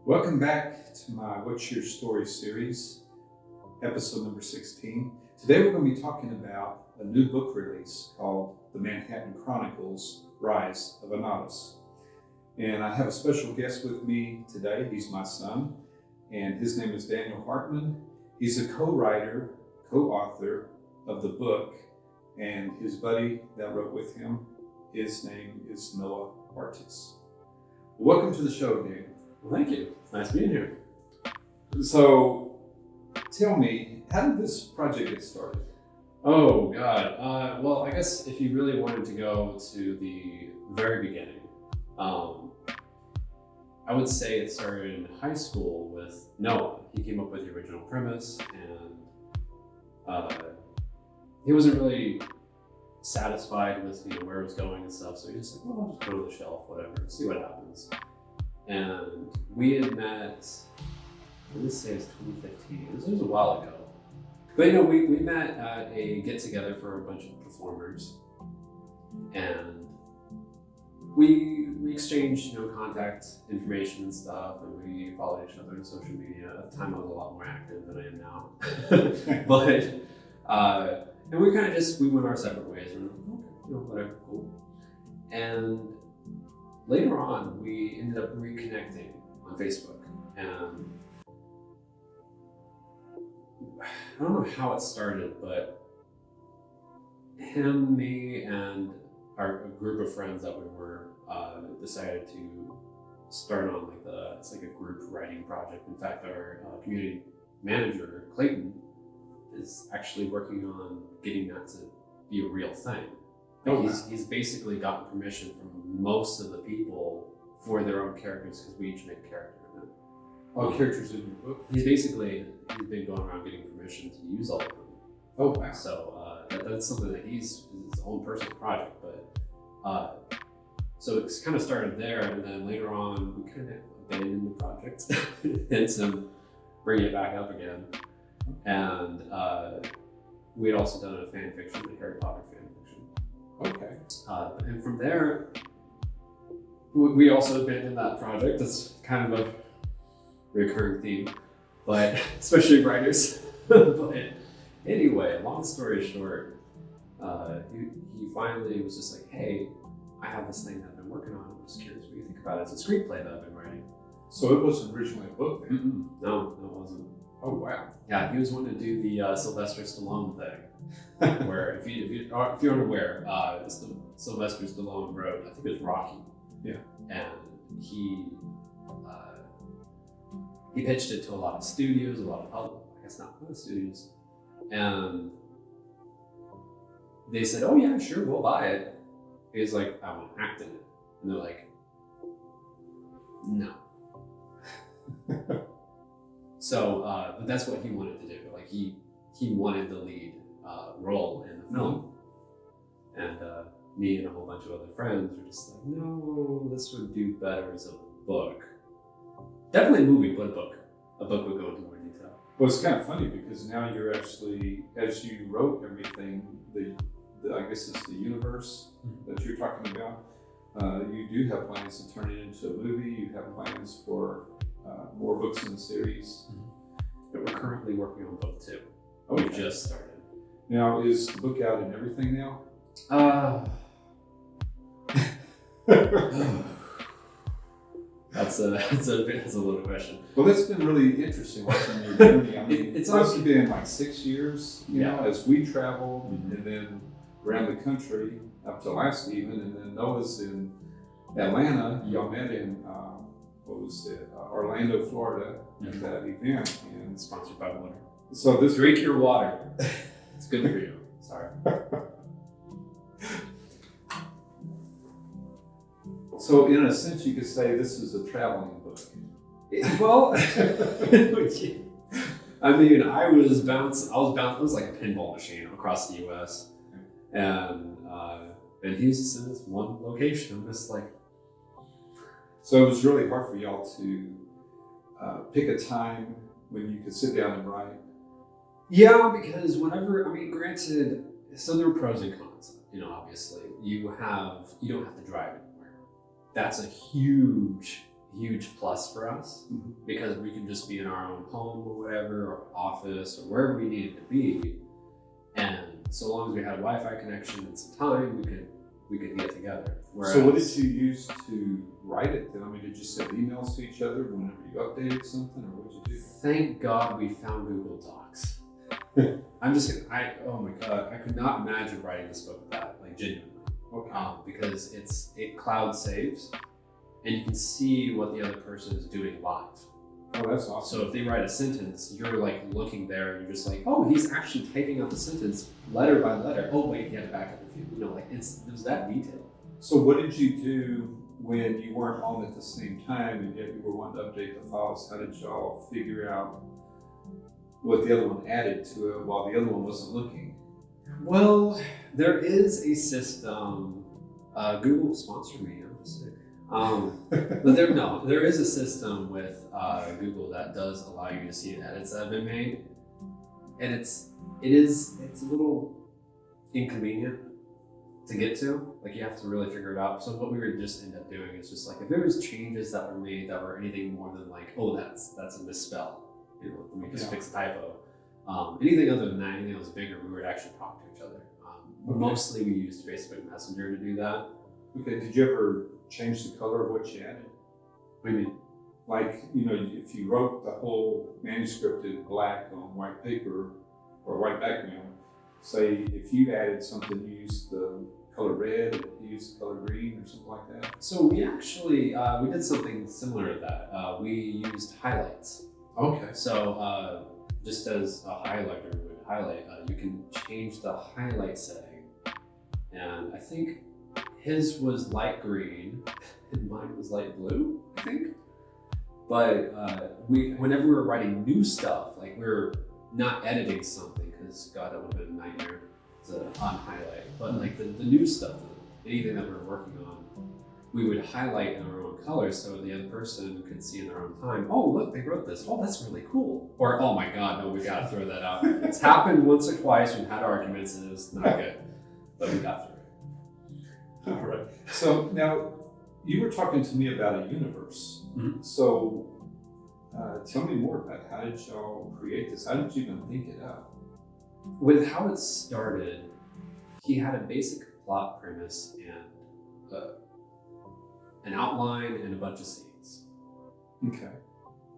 Welcome back to my What's Your Story series, episode number 16. Today we're going to be talking about a new book release called The Manhattan Chronicles, Rise of an Artis. And I have a special guest with me today. He's my son, and his name is Daniel Hartmann. He's a co-writer, co-author of the book, and his buddy that wrote with him, his name is Noah Artis. Welcome to the show, Daniel. Well, thank you. It's nice being here. So, tell me, how did this project get started? Oh, God. Well, I guess if you really wanted to go to the very beginning, I would say it started in high school with Noah. He came up with the original premise, and he wasn't really satisfied with where it was going and stuff, so he just like, well, I'll just put it on the shelf, whatever, see what happens. And we had met, I would say it was 2015, it was a while ago. But we met at a get-together for a bunch of performers, and we exchanged contact information and stuff, and we followed each other on social media. At the time I was a lot more active than I am now. But and we kind of we went our separate ways, and okay, whatever, cool. And later on, we ended up reconnecting on Facebook, and I don't know how it started, but him, me, and our group of friends that we were decided to start on it's like a group writing project. In fact, our community manager, Clayton, is actually working on getting that to be a real thing. He's basically gotten permission from most of the people for their own characters, because we each make a character in it. All characters in your book? He's been going around getting permission to use all of them. Oh, wow. So that's something that he's his own personal project. But so it's kind of started there, and then later on we kind of abandoned the project, hence him bringing it back up again. And we had also done a fan fiction, a Harry Potter fan fiction. Okay. And from there, we also abandoned that project. That's kind of a recurring theme, but especially writers. But anyway, long story short, he finally was just like, hey, I have this thing that I've been working on. I'm just curious what you think about it. It's a screenplay that I've been writing. So it wasn't originally a book then? No, it wasn't. Oh, wow. Yeah, he was wanting to do the Sylvester Stallone thing, where if you're unaware, Sylvester Stallone wrote, I think it was Rocky. Yeah. And he pitched it to a lot of studios, not studios, and they said, oh yeah, sure, we'll buy it. He's like, I want to act in it, and they're like, no. So, but that's what he wanted to do. Like he wanted the lead role in the film, and me and a whole bunch of other friends were just like, no, this would do better as a book. Definitely a movie, but a book. A book would go into more detail. Well, it's kind of funny because now you're actually, as you wrote everything, I guess it's the universe that you're talking about. You do have plans to turn it into a movie. You have plans for more books in the series. But we're currently working on book 2. Okay. We just started. Now, is the book out in everything now? That's a little question. Well, that's been really interesting watching your journey. I mean, it's also been like 6 years, Yeah. as we traveled and then around the country up to Alaska even, and then Noah's in Atlanta. Y'all met in Orlando, Florida, at that event, and Sponsored by water. so this Drink your water. It's good for you. Sorry. So in a sense, you could say this is a traveling book. Well, I mean, I was bouncing. It was like a pinball machine across the U.S. And he's just in this one location. I'm just like. So it was really hard for y'all to pick a time when you could sit down and write. Yeah, because granted, so there are pros and cons. Obviously, you don't have to drive anywhere. That's a huge huge plus for us Mhm. because we can just be in our own home or whatever, or office or wherever we needed to be. And so long as we had a Wi-Fi connection and some time, we could get together. Whereas, So what did you use to write it then? I mean, did you send emails to each other whenever you updated something, or what did you do? Thank God we found Google Docs. Oh my God, I could not imagine writing this book without, like, genuinely. Okay. Because it cloud saves, and you can see what the other person is doing live. Oh, that's awesome. So if they write a sentence, you're like looking there and you're just like, oh, he's actually typing out the sentence letter by letter. Oh wait, he had to back up a few. You know, like it was that detailed. So what did you do when you weren't on at the same time and yet you were wanting to update the files? How did y'all figure out what the other one added to it while the other one wasn't looking? Well, there is a system. Google sponsored me. I'm just saying. But there is a system with Google that does allow you to see edits that have been made, and it's a little inconvenient to get to. Like you have to really figure it out. So what we would just end up doing is just like if there was changes that were made that were anything more than like, oh, that's a misspell. You know, let me just fix a typo. Anything other than that, anything that was bigger, we would actually talk to each other. Okay. Mostly we used Facebook Messenger to do that. Okay, did you ever change the color of what you added? What do you mean? Like, you know, if you wrote the whole manuscript in black on white paper or white background, say if you added something, you used the color red, or you used the color green or something like that? So we actually, we did something similar to that. We used highlights. Okay. So just as a highlighter would highlight, you can change the highlight setting. And I think his was light green and mine was light blue, I think. But whenever we were writing new stuff, like we were not editing something, because God, that would have been a nightmare to on-highlight. But like the new stuff, anything that we were working on, we would highlight in our own colors so the other person could see in their own time, oh, look, they wrote this. Oh, that's really cool. Or, oh my God, no, we got to throw that out. It's happened once or twice. We've had arguments and it was not good, but we got through it. All right. So now you were talking to me about a universe. Mhm. So tell me more about how did y'all create this? How did you even think it up? With how it started, he had a basic plot premise and an outline and a bunch of scenes. Okay.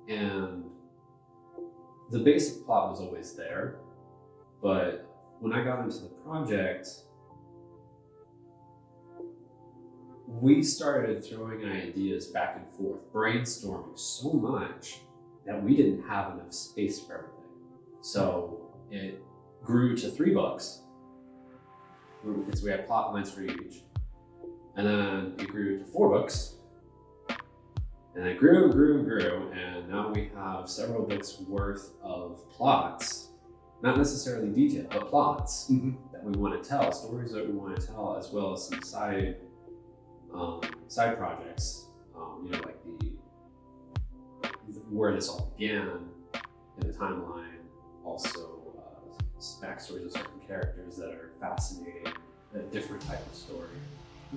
And the basic plot was always there, but when I got into the project, we started throwing ideas back and forth, brainstorming so much that we didn't have enough space for everything. So it grew to 3 books, because we had plot lines for each. And then it grew to 4 books. And it grew, and now we have several books worth of plots, not necessarily detail, but plots that we want to tell, stories that we want to tell, as well as some side projects, you know, like where this all began in the timeline, also backstories of certain characters that are fascinating, a different type of story,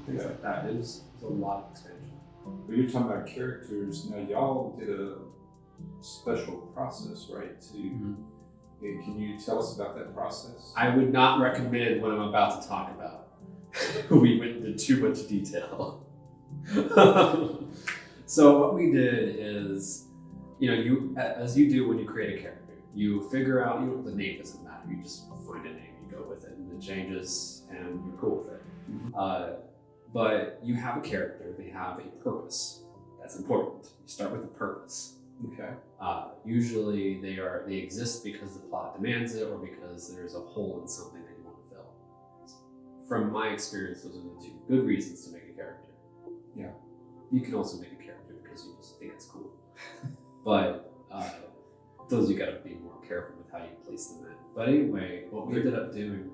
things like that. It's a lot of expansion. But you're talking about characters. Now, y'all did a special process, right? Can you tell us about that process? I would not recommend what I'm about to talk about. We went into too much detail. So what we did is, you know, as you do when you create a character, you figure out, the name doesn't matter. You just find a name, you go with it, and it changes, and you're cool with it. But you have a character, they have a purpose. That's important. You start with a purpose. Okay. Usually they exist because the plot demands it or because there's a hole in something that you want to fill. From my experience, those are the 2 good reasons to make a character. Yeah. You can also make a character because you just think it's cool. But those you gotta be more careful with how you place them in. But anyway, what we ended up doing,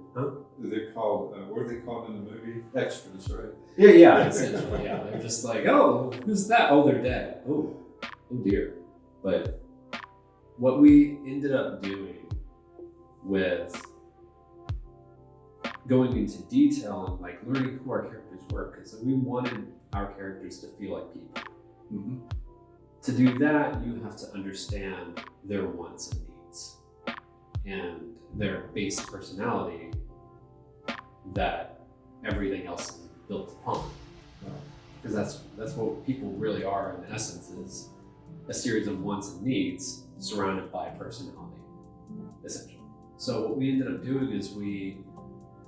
They're called, what are they called in the movie? Extras, right? Yeah, essentially, yeah. They're just like, oh, who's that? Oh, they're dead. Oh dear. But what we ended up doing with going into detail and like learning who our characters were, because we wanted our characters to feel like people. to do that, you have to understand their wants and needs and their base personality that everything else is built upon. Because that's what people really are in essence, is a series of wants and needs surrounded by personality, essentially. So what we ended up doing is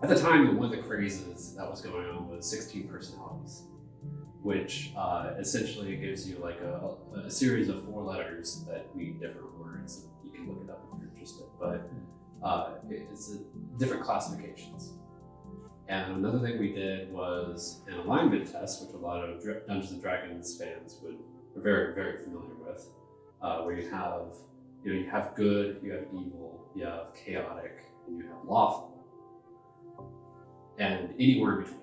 at the time, one of the crazes that was going on was 16 personalities, which essentially gives you like a series of 4 letters that mean different words. You can look it up if you're interested, but it's different classifications. And another thing we did was an alignment test, which a lot of Dungeons and Dragons fans are very, very familiar with, where you have good, you have evil, you have chaotic, and you have lawful, and anywhere in between.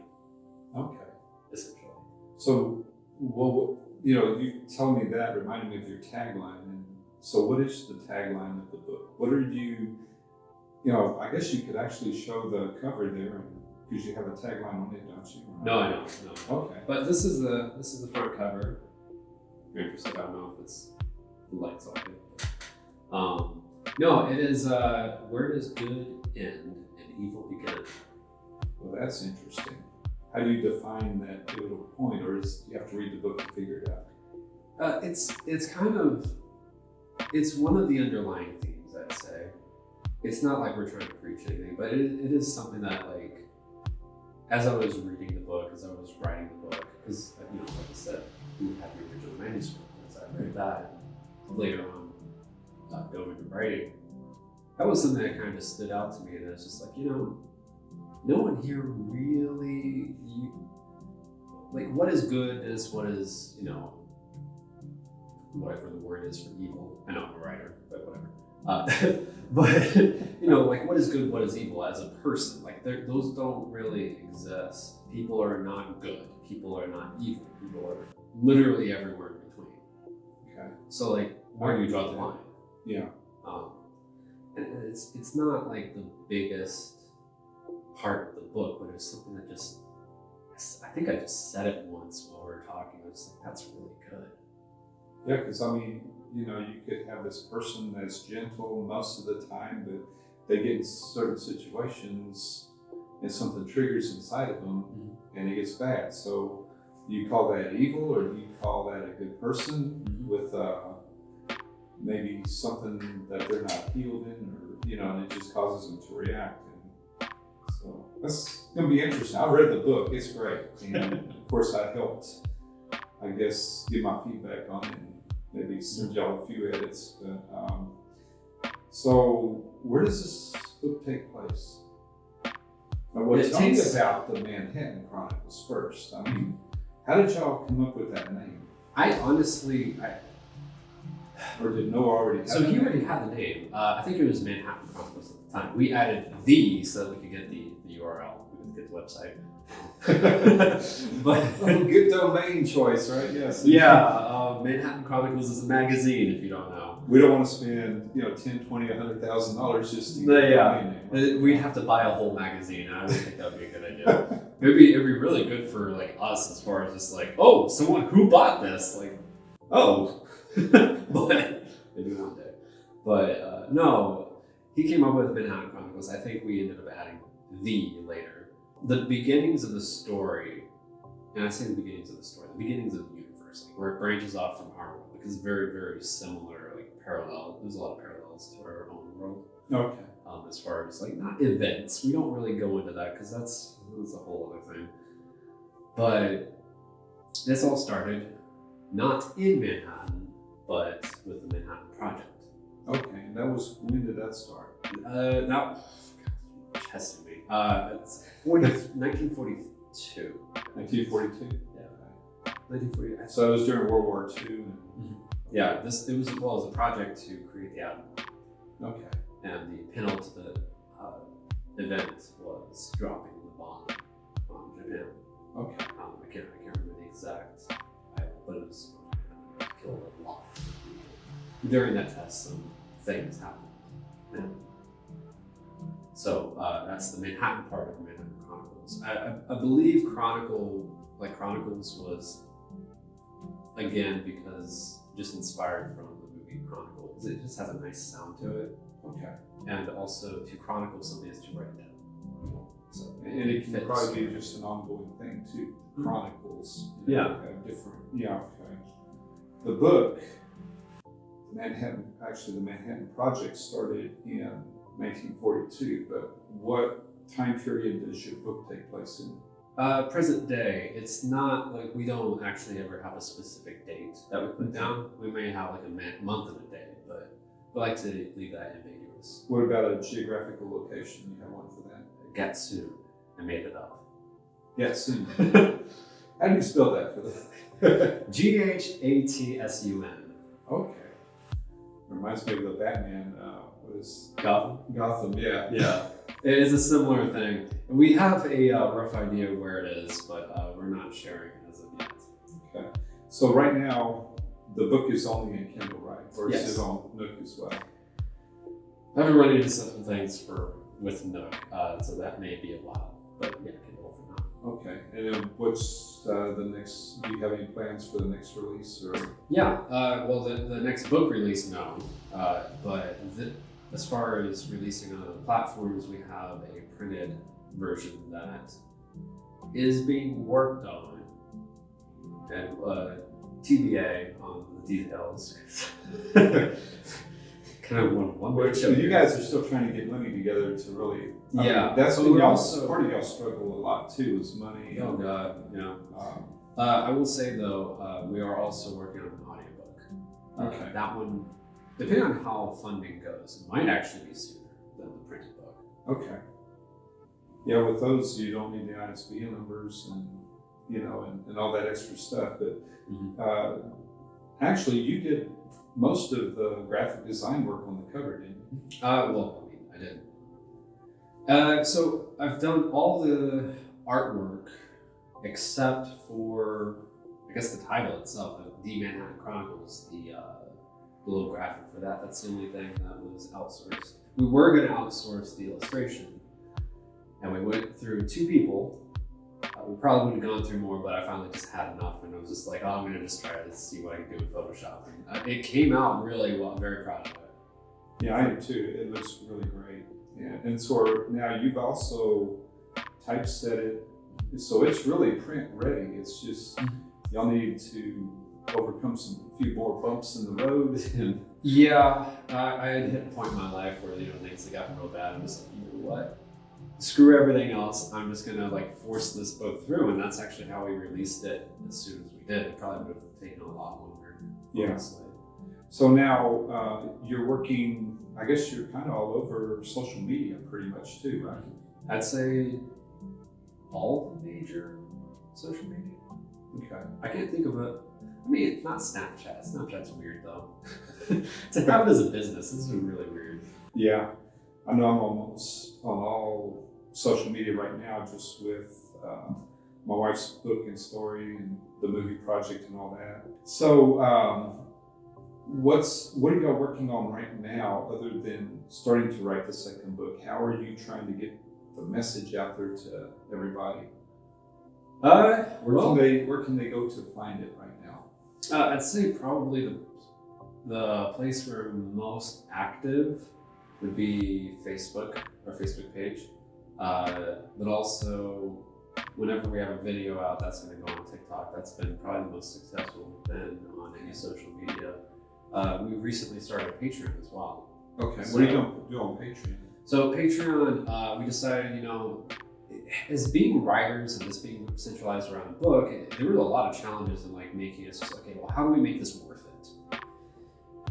Okay. Essentially. So, well, you telling me that reminded me of your tagline. And so, what is the tagline of the book? What are you? I guess you could actually show the cover there, because you have a tagline on it, don't you? No, I don't. No. Okay. But this is the front cover. If you're interested, I don't know if it's the lights on it. No, it is. Where does good end and evil begin? Well, that's interesting. How do you define that pivotal point, or do you have to read the book to figure it out? It's one of the underlying themes, I'd say. It's not like we're trying to preach anything, but it is something that, like, as I was reading the book, as I was writing the book, because like I said, we had the original manuscript. As I read that, and later on, go into writing, that was something that kind of stood out to me, and it's just like, no one here really, like, what is good is what is, whatever the word is for evil. I know I'm a writer, but whatever. But, like, what is good, what is evil as a person? Like, those don't really exist. People are not good. People are not evil. People are literally everywhere in between. Okay. So, like, where do you draw the line? Yeah. And it's not like the biggest part of the book, but it was something that I think I just said it once while we were talking. I was like, that's really good. Yeah, because you could have this person that's gentle most of the time, but they get in certain situations and something triggers inside of them, and it gets bad. So do you call that evil, or do you call that a good person with maybe something that they're not healed in, or and it just causes them to react? And so that's going to be interesting. I read the book; it's great, and of course I helped, I guess, give my feedback on it. Maybe send y'all a few edits. But, so where does this book take place? Tell me about the Manhattan Chronicles first. I mean, how did y'all come up with that name? Or did Noah already have So he already had the name. I think it was Manhattan Chronicles at the time. We added the so that we could get the URL. We could get the website. But good domain choice, right? Yes. Yeah, Manhattan Chronicles is a magazine, if you don't know. We don't want to spend, $10, $20, $100,000 just to get a domain name. We'd have to buy a whole magazine. I don't think that'd be a good idea. It'd be really good for like us, as far as just like, oh, someone who bought this, like, oh, but maybe one day. But no, he came up with Manhattan Chronicles. I think we ended up adding the later. The beginnings of the story, and I say the beginnings of the story, the beginnings of the universe, like where it branches off from our world, because it's very, very similar, like parallel. There's a lot of parallels to our own world. Okay. As far as like not events, we don't really go into that because that's a whole other thing. But this all started not in Manhattan, but with the Manhattan Project. Okay, and when did that start? Now, testing me. It's 1942. 1942? Yeah. 1942. So it was during World War II? Yeah, it was a project to create the atom. Okay. And the penultimate event was dropping the bomb on Japan. Okay. I can't remember the exact title, but it was killed a lot of people. During that test, some things happened. And so that's the Manhattan part of Manhattan Chronicles. I believe Chronicles was, again, because just inspired from the movie Chronicles. It just has a nice sound to it. Okay. And also to chronicle something is to write it down. So And it can fits. probably be just an ongoing thing too. The Chronicles. Yeah. Have different. Yeah. Okay. The book, the Manhattan Project started in 1942. But what time period does your book take place in? Present day. It's not like we don't actually ever have a specific date that we put down. We may have like a month and a day, but we like to leave that ambiguous. What about a geographical location? You have one for that? Gatsun. I made it up. Gatsun. How do you spell that for the? Ghatsun. Okay. Reminds me of the Batman. What is Gotham? Gotham? Yeah. Yeah. It is a similar thing. We have a rough idea of where it is, but we're not sharing it as of yet. Okay. So right now, the book is only in Kindle, right? Or Yes. is it on Nook as well? I've been running into some things with Nook, so that may be a while. But yeah, Kindle for now. Okay. And then what's the next? Do you have any plans for the next release? Or Yeah. Well, the next book release, no. But as far as releasing on other platforms, we have a printed version that is being worked on, and TBA on the details. Kind of one word show. you guys are still trying to get money together to really. I Yeah. mean, that's So been we're y'all's also- part of y'all's struggle a lot too, is money. Oh and, God, yeah. um, I will say though, we are also working on an audiobook. Okay. That one, depending on how funding goes, might actually be sooner than the printed book. Okay. Yeah, with those you don't need the ISBN numbers and and all that extra stuff. But actually, you did most of the graphic design work on the cover, didn't you? Well, I mean, I didn't. So I've done all the artwork except for, I guess, the title itself, The Manhattan Chronicles, the little graphic for that. That's the only thing that was outsourced. We were going to outsource the illustration, and we went through 2 people. We probably would have gone through more, but I finally just had enough, and I was just like, oh, I'm going to just try to see what I can do in Photoshop. And it came out really well. I'm very proud of it. Yeah, I do too. It looks really great. Yeah, and so now you've also typeset it, so it's really print ready. It's just y'all need to overcome a few more bumps in the road. And Yeah, I had hit a point in my life where things had gotten real bad. I'm just like, you know what? Screw everything else. I'm just gonna force this book through, and that's actually how we released it as soon as we did. It probably would have taken a lot longer. Yeah. Honestly. so now you're working. I guess you're kind of all over social media, pretty much too, right? I'd say all the major social media. Okay. I can't think of it. I mean, it's not Snapchat. Snapchat's weird though. To have it as a business, this is really weird. Yeah, I know I'm almost on all social media right now, just with my wife's book and story and the movie project and all that. So, what are y'all working on right now, other than starting to write the second book? How are you trying to get the message out there to everybody? Where can they go to find it right now? I'd say probably the place where I'm most active would be Facebook, our Facebook page. But also, whenever we have a video out, that's going to go on TikTok. That's been probably the most successful we've been on any social media. We recently started a Patreon as well. Okay, So- what are you going to do on Patreon? So Patreon, we decided, as being writers and this being centralized around a book, there were a lot of challenges in making it just okay, well, how do we make this worth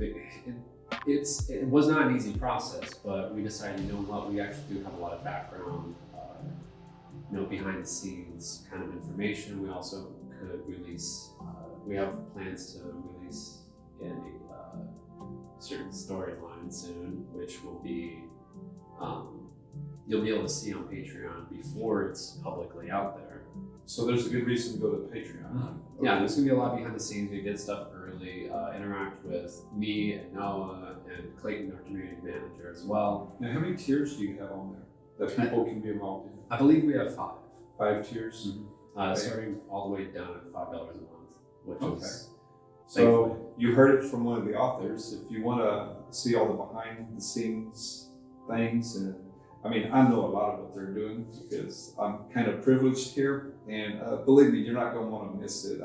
it? It was not an easy process, but we decided, we actually do have a lot of background, behind the scenes kind of information. We also could release, we have plans to release a certain storyline soon, which will be, you'll be able to see on Patreon before it's publicly out there. So there's a good reason to go to Patreon. Yeah, there's gonna be a lot behind the scenes. We get stuff early, interact with me and Noah and Clayton, our community manager, as well. Now, how many tiers do you have on there that people can be involved in? I believe we have 5. 5 tiers? Starting all the way down at $5 a month, which Okay. is So you heard it from one of the authors. If you want to see all the behind the scenes things, and I mean, I know a lot of what they're doing because I'm kind of privileged here, and believe me, you're not going to want to miss it.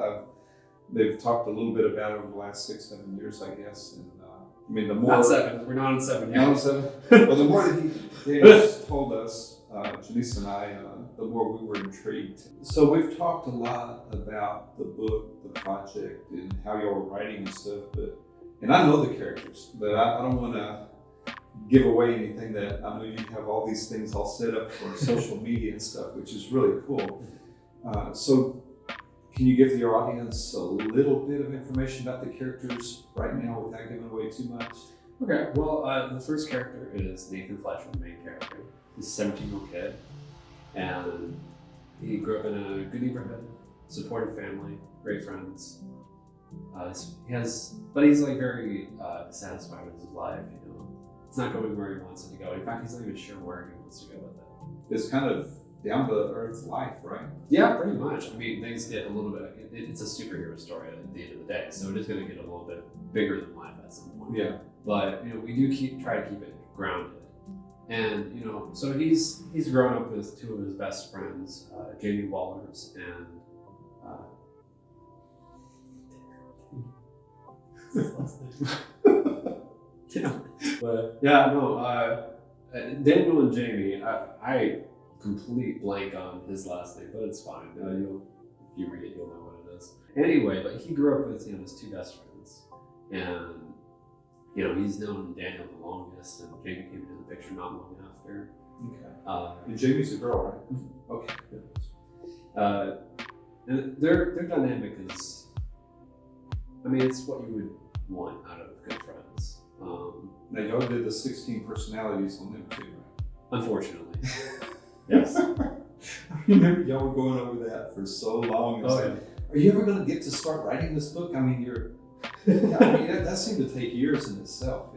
They've talked a little bit about it over the last 6-7 years, I guess, and I mean, the more not 7. We're not on 7 yet. not on 7. Well, the more that Daniel's told us, Janice and I, the more we were intrigued. So we've talked a lot about the book, the project, and how y'all were writing and stuff. And I know the characters, but I don't want to give away anything that I know you have all these things all set up for social media and stuff, which is really cool. So can you give your audience a little bit of information about the characters right now without giving away too much? Okay, well, the first character is Nathan Fletcher, the main character. He's a 17-year-old kid, and he grew up in a good neighborhood, supportive family, great friends. But he's like very dissatisfied with his life. You know, it's not going where he wants it to go. In fact, he's not even sure where he wants to go with it. It's kind of down to earth life, right? Yeah, pretty much. I mean, things get a little bit. It's a superhero story at the end of the day, so it is going to get a little bit bigger than life at some point. Yeah. But you know, we do try to keep it grounded. And you know, so he's grown up with 2 of his best friends, Jamie Wallers and yeah. But yeah, no, Daniel and Jamie. I complete blank on his last name, but it's fine. If you read it, you'll know what it is. Anyway, but he grew up with his 2 best friends, and you know, he's known Daniel the longest, and Jamie came into the picture not long after. Okay. And Jamie's a girl, right? Okay. And their dynamic is, I mean, it's what you would want out of good friends. Now, y'all did the 16 personalities on them too, right? Unfortunately. Yes. I remember y'all were going over that for so long. Oh, yeah. Are you ever going to get to start writing this book? I mean, that seemed to take years in itself.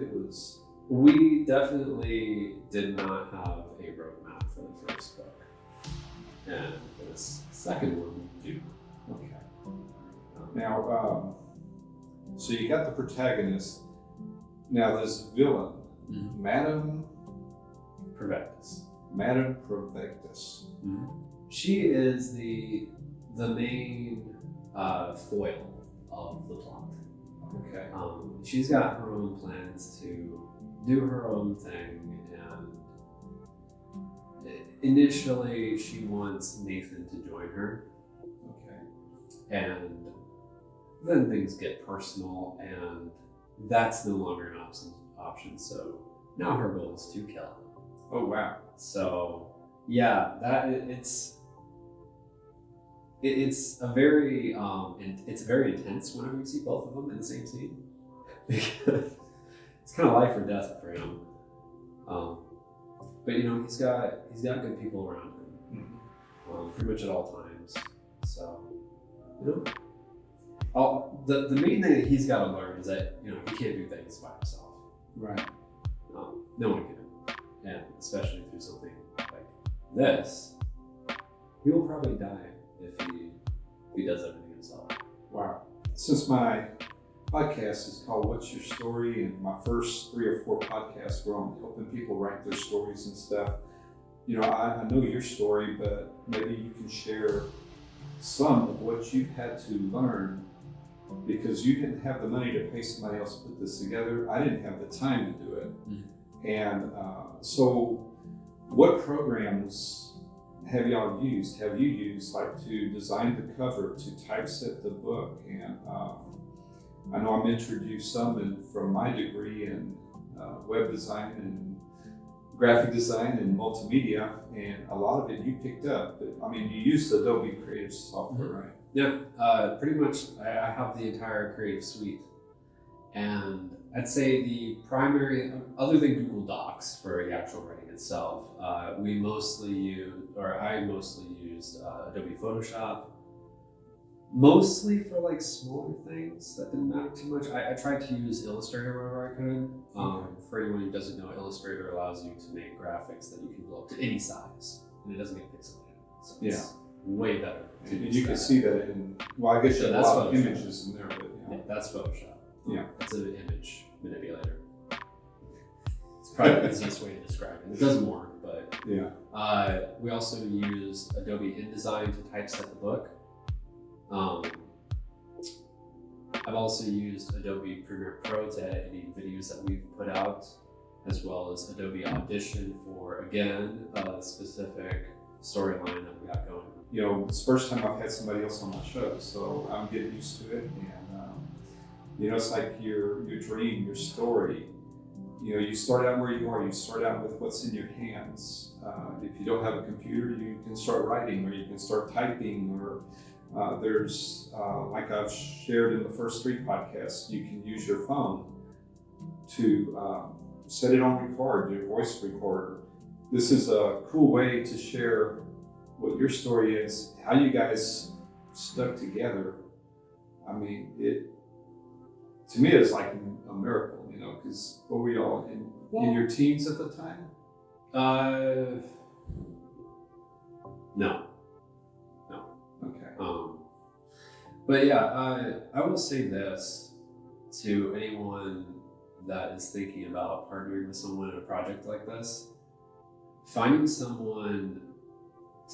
We definitely did not have a roadmap for the first book. And for this second one, we do. Okay. Now, so you got the protagonist. Now, this villain, Madame Provectus. Madame Provectus. Mm-hmm. She is the main foil of the plot. Okay. She's got her own plans to do her own thing, and initially she wants Nathan to join her. Okay. And then things get personal, and that's no longer an option. So now her goal is to kill him. Oh wow. So yeah, it's a very it's very intense whenever you see both of them in the same scene. Because it's kind of life or death for him. But you know, he's got good people around him, pretty much at all times. So you know, the main thing that he's got to learn is that you know he can't do things by himself. Right. No one can, and especially through something like this, he will probably die if he does everything himself. Wow. Since my podcast is called What's Your Story, and my first 3 or 4 podcasts were on helping people write their stories and stuff, you know, I know your story, but maybe you can share some of what you've had to learn, because you didn't have the money to pay somebody else to put this together. I didn't have the time to do it. And so what programs have y'all used? Have you used like to design the cover, to typeset the book? And I know I mentored you some from my degree in web design and graphic design and multimedia, and a lot of it you picked up. But, I mean, you used Adobe Creative software, right? Yeah, pretty much. I have the entire Creative Suite, and I'd say the primary, other than Google Docs for the actual writing itself, I mostly used Adobe Photoshop, mostly for like smaller things that didn't matter too much. I tried to use Illustrator wherever I could. For anyone who doesn't know, Illustrator allows you to make graphics that you can blow up to any size, and it doesn't get pixelated. So it's way better. And you can see that in, well, I guess you have a lot of images in there, but yeah, that's Photoshop. Yeah. It's an image manipulator. It's probably the easiest way to describe it. It doesn't work, but Yeah. we also use Adobe InDesign to typeset the book. I've also used Adobe Premiere Pro to edit any videos that we've put out, as well as Adobe Audition for, again, a specific storyline that we got going. You know, it's the first time I've had somebody else on my show, so I'm getting used to it. And, you know, it's like your dream, your story. You know, you start out where you are. You start out with what's in your hands. If you don't have a computer, you can start writing, or you can start typing, or there's, like I've shared in the first 3 podcasts, you can use your phone to set it on record, your voice recorder. This is a cool way to share what your story is, how you guys stuck together. I mean, to me, it's like a miracle, you know, because what were y'all in your teens at the time? No. Okay. But yeah, I will say this to anyone that is thinking about partnering with someone in a project like this: finding someone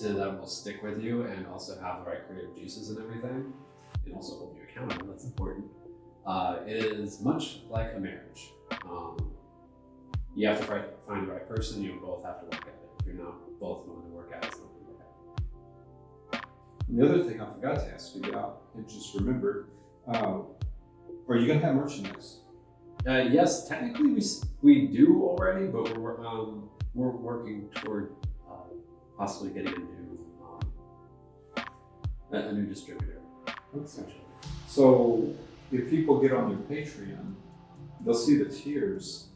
that will stick with you and also have the right creative juices and everything, and also hold you accountable. That's important. It is much like a marriage. You have to find the right person. You both have to work at it. If you're not both willing to work at it, it's not going to work out. And the other thing I forgot to ask you about, and just remembered, are you going to have merchandise? Yes, technically we do already, but we're working toward possibly getting a new distributor. Essentially. So if people get on your Patreon, they'll see the tiers,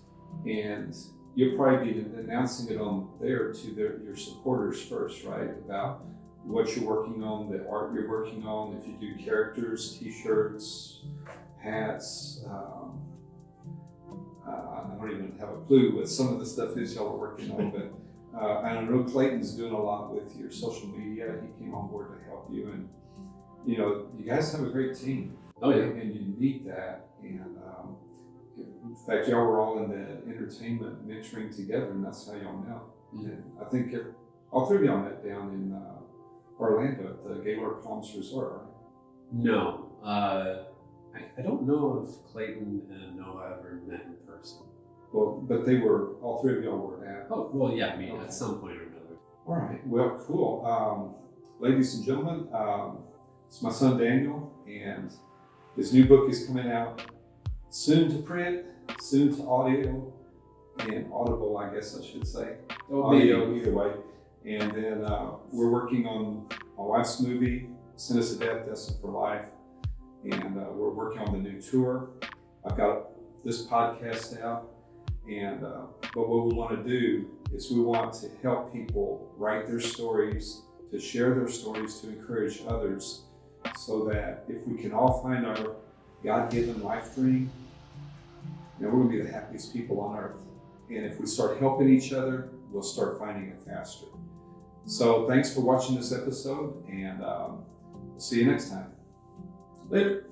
and you'll probably be announcing it on there to your supporters first, right? About what you're working on, the art you're working on, if you do characters, t-shirts, hats. I don't even have a clue what some of the stuff is y'all are working on, but I know Clayton's doing a lot with your social media. He came on board to help you, and you know, you guys have a great team. Oh yeah. And you need that. And in fact, y'all were all in the entertainment mentoring together, and that's how y'all met. Mm-hmm. And I think all 3 of y'all met down in Orlando at the Gaylord Palms Resort, right? No. I don't know if Clayton and Noah ever met in person. Well, but they were, all 3 of y'all were at. Oh, well, yeah, I mean, Okay. at some point or another. All right, well, cool. Ladies and gentlemen, it's my son Daniel, and his new book is coming out soon to print, soon to audio, and audible, I guess I should say. Audio, either way. And then we're working on my wife's movie, Sentence to Death, Destined for Life. And we're working on the new tour. I've got this podcast out. And but what we want to do is we want to help people write their stories, to share their stories, to encourage others, so that if we can all find our God-given life dream, then we're going to be the happiest people on earth. And if we start helping each other, we'll start finding it faster. So thanks for watching this episode, and see you next time. Later.